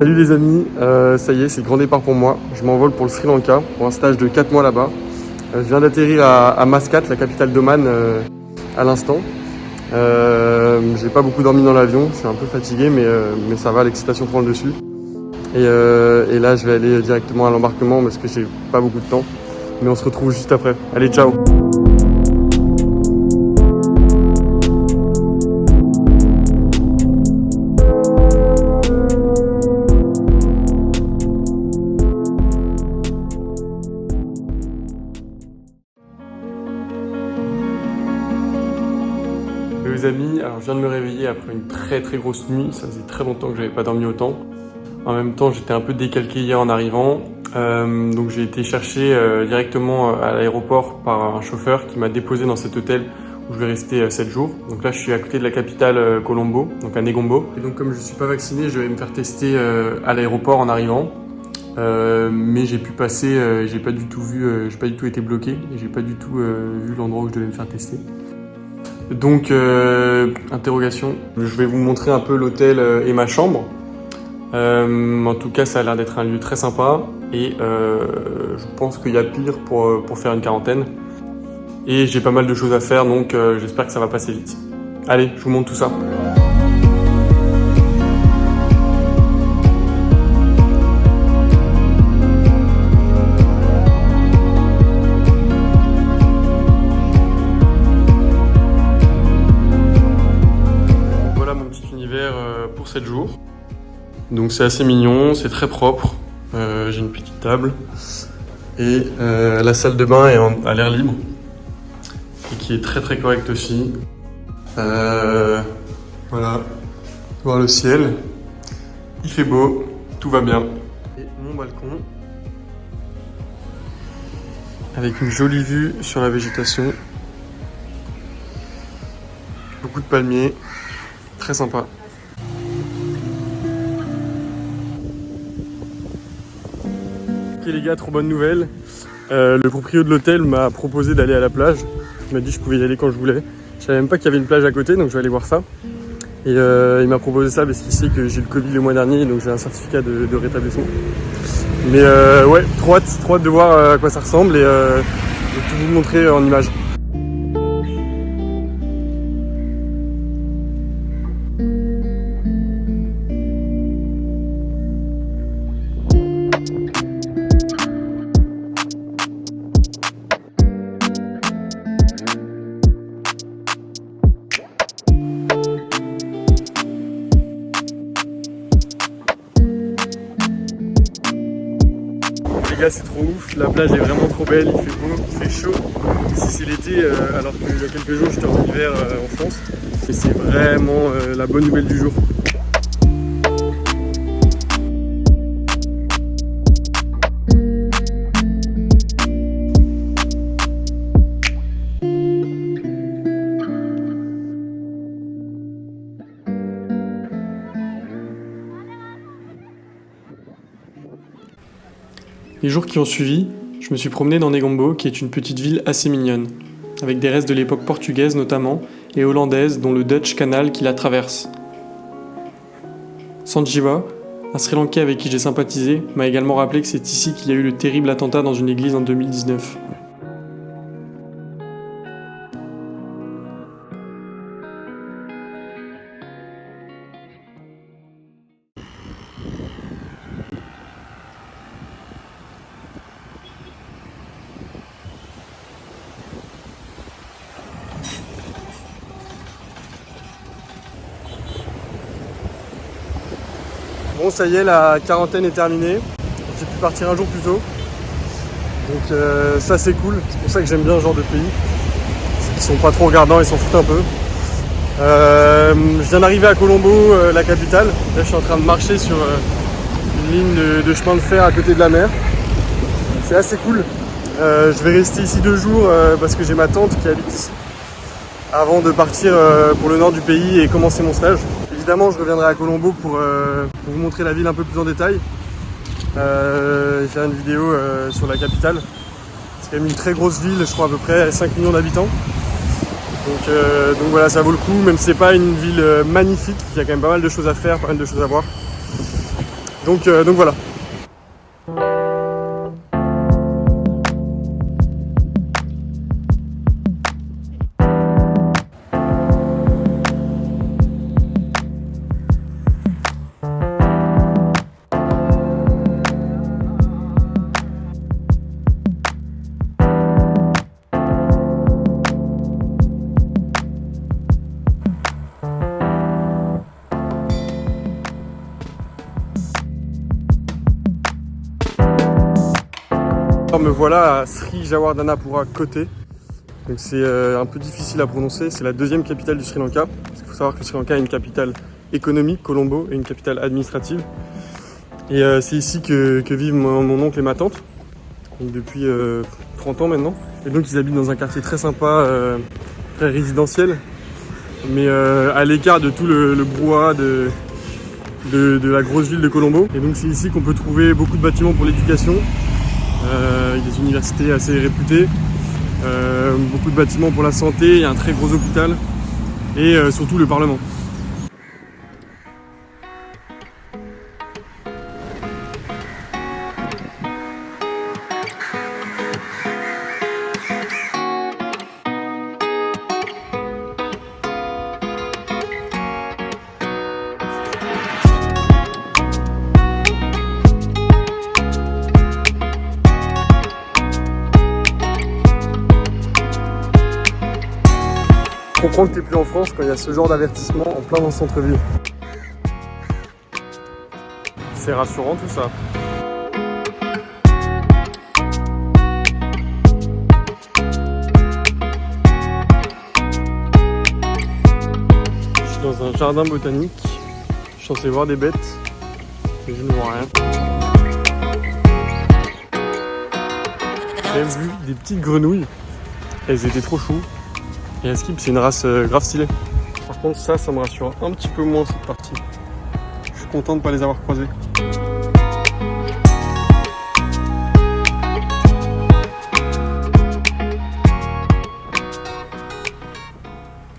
Salut les amis, ça y est, c'est le grand départ pour moi. Je m'envole pour le Sri Lanka, pour un stage de 4 mois là-bas. Je viens d'atterrir à Mascate, la capitale d'Oman, à l'instant. J'ai pas beaucoup dormi dans l'avion, je suis un peu fatigué, mais ça va, l'excitation prend le dessus. Et là, je vais aller directement à l'embarquement parce que j'ai pas beaucoup de temps. Mais on se retrouve juste après. Allez, ciao! Les amis, alors je viens de me réveiller après une très grosse nuit, ça faisait très longtemps que j'avais pas dormi autant. En même temps, j'étais un peu décalqué hier en arrivant, donc j'ai été chercher directement à l'aéroport par un chauffeur qui m'a déposé dans cet hôtel où je vais rester 7 jours. Donc là, je suis à côté de la capitale Colombo, donc à Negombo. Et donc comme je suis pas vacciné, je vais me faire tester à l'aéroport en arrivant. Mais j'ai pu passer, j'ai pas du tout été bloqué et j'ai pas du tout vu l'endroit où je devais me faire tester. Donc, interrogation. Je vais vous montrer un peu l'hôtel et ma chambre. En tout cas, ça a l'air d'être un lieu très sympa et je pense qu'il y a pire pour faire une quarantaine. Et j'ai pas mal de choses à faire, donc j'espère que ça va passer vite. Allez, je vous montre tout ça. Pour 7 jours. Donc c'est assez mignon, c'est très propre. J'ai une petite table et la salle de bain est à l'air libre et qui est très correcte aussi. Voilà, voir le ciel, il fait beau, tout va bien. Et mon balcon avec une jolie vue sur la végétation, beaucoup de palmiers, très sympa. Ok les gars, trop bonne nouvelle. Le propriétaire de l'hôtel m'a proposé d'aller à la plage. Il m'a dit que je pouvais y aller quand je voulais. Je savais même pas qu'il y avait une plage à côté, donc je vais aller voir ça. Et il m'a proposé ça parce qu'il sait que j'ai eu le Covid le mois dernier, donc j'ai un certificat de rétablissement. Mais ouais, trop hâte de voir à quoi ça ressemble et de tout vous montrer en images. Les gars, c'est trop ouf, la plage est vraiment trop belle, il fait beau, il fait chaud. Ici c'est l'été alors qu'il y a quelques jours j'étais en hiver en France. Et c'est vraiment la bonne nouvelle du jour. Les jours qui ont suivi, je me suis promené dans Negombo, qui est une petite ville assez mignonne, avec des restes de l'époque portugaise notamment, et hollandaise, dont le Dutch Canal qui la traverse. Sanjiva, un Sri Lankais avec qui j'ai sympathisé, m'a également rappelé que c'est ici qu'il y a eu le terrible attentat dans une église en 2019. Bon, ça y est, la quarantaine est terminée. J'ai pu partir un jour plus tôt. Donc ça c'est cool, c'est pour ça que j'aime bien ce genre de pays. Ils sont pas trop regardants, ils s'en foutent un peu. Je viens d'arriver à Colombo, la capitale. Là je suis en train de marcher sur une ligne de chemin de fer à côté de la mer. C'est assez cool. Je vais rester ici 2 jours parce que j'ai ma tante qui habite ici. Avant de partir pour le nord du pays et commencer mon stage. Évidemment, je reviendrai à Colombo pour vous montrer la ville un peu plus en détail et faire une vidéo sur la capitale. C'est quand même une très grosse ville, je crois à peu près 5 millions d'habitants. Donc voilà, ça vaut le coup, même si c'est pas une ville magnifique, il y a quand même pas mal de choses à faire, pas mal de choses à voir. Donc voilà. Alors me voilà à Sri Jawahardanapura côté. Donc c'est un peu difficile à prononcer. C'est la deuxième capitale du Sri Lanka. Parce qu'il faut savoir que le Sri Lanka a une capitale économique, Colombo, et une capitale administrative. Et c'est ici que vivent mon oncle et ma tante. Donc depuis 30 ans maintenant. Et donc ils habitent dans un quartier très sympa, très résidentiel. Mais à l'écart de tout le brouhaha de la grosse ville de Colombo. Et donc c'est ici qu'on peut trouver beaucoup de bâtiments pour l'éducation. Des universités assez réputées, beaucoup de bâtiments pour la santé, il y a un très gros hôpital et surtout le Parlement. Je comprends que t'es plus en France quand il y a ce genre d'avertissement en plein dans le centre-ville. C'est rassurant tout ça. Je suis dans un jardin botanique. Je suis censé voir des bêtes, mais je ne vois rien. J'ai même vu des petites grenouilles. Elles étaient trop choues. Et Askip, c'est une race grave stylée. Par contre, ça me rassure un petit peu moins cette partie. Je suis content de ne pas les avoir croisés.